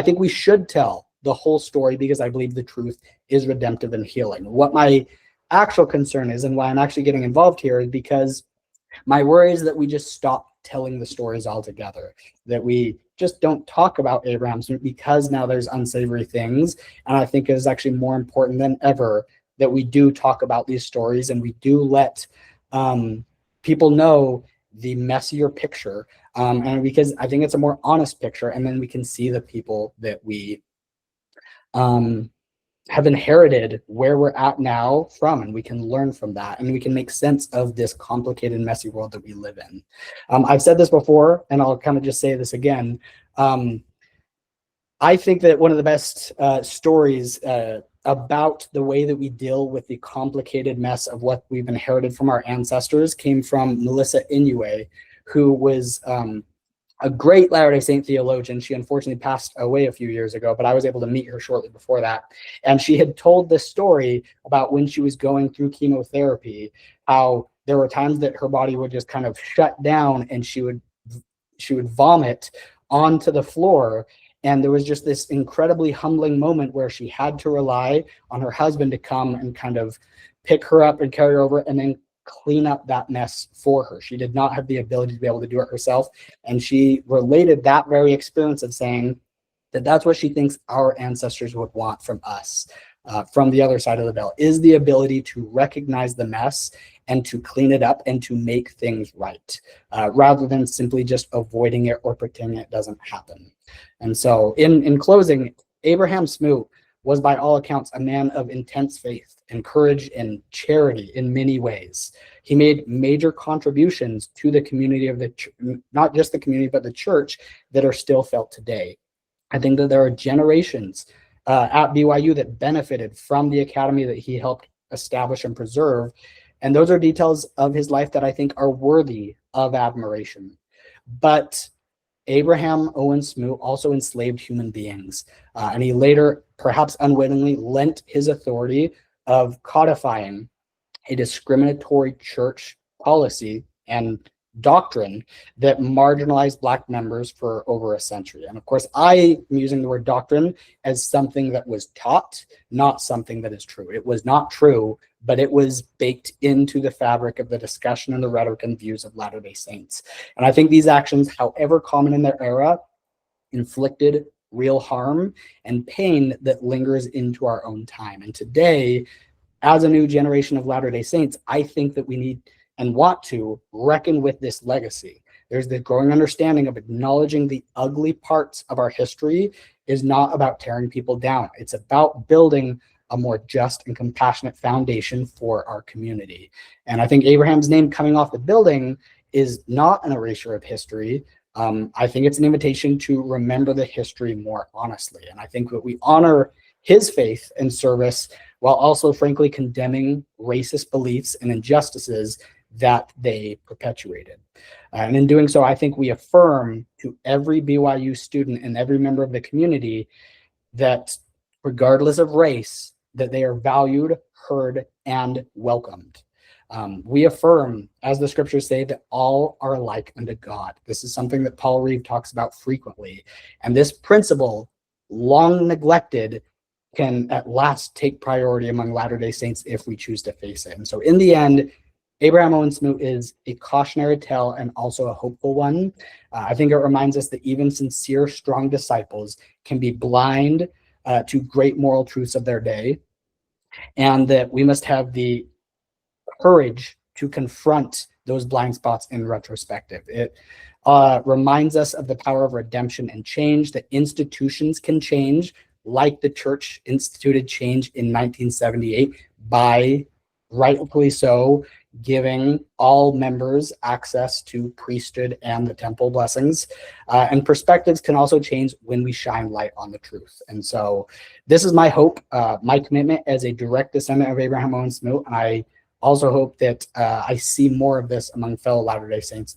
I think we should tell the whole story because I believe the truth is redemptive and healing. What my actual concern is, and why I'm actually getting involved here, is because my worry is that we just stop telling the stories altogether, that we just don't talk about Abraham Smoot because now there's unsavory things. And I think it is actually more important than ever that we do talk about these stories and we do let people know the messier picture. And because I think it's a more honest picture, and then we can see the people that we have inherited where we're at now from, and we can learn from that, and we can make sense of this complicated, messy world that we live in. I've said this before, and I'll kind of just say this again. I think that one of the best stories about the way that we deal with the complicated mess of what we've inherited from our ancestors came from Melissa Inouye, who was a great Latter-day Saint theologian. She unfortunately passed away a few years ago, but I was able to meet her shortly before that. And she had told this story about when she was going through chemotherapy, how there were times that her body would just kind of shut down and she would vomit onto the floor. And there was just this incredibly humbling moment where she had to rely on her husband to come and kind of pick her up and carry her over and then clean up that mess for her. She did not have the ability to be able to do it herself. And she related that very experience of saying that that's what she thinks our ancestors would want from us, from the other side of the veil, is the ability to recognize the mess and to clean it up and to make things right, rather than simply just avoiding it or pretending it doesn't happen. And so in closing, Abraham Smoot was by all accounts a man of intense faith and courage and charity in many ways. He made major contributions to the community of the, not just the community, but the church, that are still felt today. I think that there are generations at BYU that benefited from the academy that he helped establish and preserve. And those are details of his life that I think are worthy of admiration. But Abraham Owen Smoot also enslaved human beings, and he later, perhaps unwittingly, lent his authority of codifying a discriminatory church policy and doctrine that marginalized Black members for over a century. And of course, I am using the word doctrine as something that was taught, not something that is true. It was not true, but it was baked into the fabric of the discussion and the rhetoric and views of Latter-day Saints. And I think these actions, however common in their era, inflicted real harm and pain that lingers into our own time. And today, as a new generation of Latter-day Saints, I think that we need and want to reckon with this legacy. There's the growing understanding of acknowledging the ugly parts of our history is not about tearing people down. It's about building a more just and compassionate foundation for our community. And I think Abraham's name coming off the building is not an erasure of history. I think it's an invitation to remember the history more honestly. And I think that we honor his faith and service while also frankly condemning racist beliefs and injustices that they perpetuated. And in doing so, I think we affirm to every BYU student and every member of the community that regardless of race, that they are valued, heard, and welcomed. We affirm, as the scriptures say, that all are alike unto God. This is something that Paul Reeve talks about frequently. And this principle, long neglected, can at last take priority among Latter-day Saints if we choose to face it. And so in the end, Abraham Owen Smoot is a cautionary tale and also a hopeful one. I think it reminds us that even sincere, strong disciples can be blind to great moral truths of their day, and that we must have the courage to confront those blind spots in retrospective. It reminds us of the power of redemption and change, that institutions can change, like the church instituted change in 1978 by, rightfully so, giving all members access to priesthood and the temple blessings. And perspectives can also change when we shine light on the truth. And so this is my hope, my commitment as a direct descendant of Abraham Owen Smoot. And I also hope that I see more of this among fellow Latter-day Saints.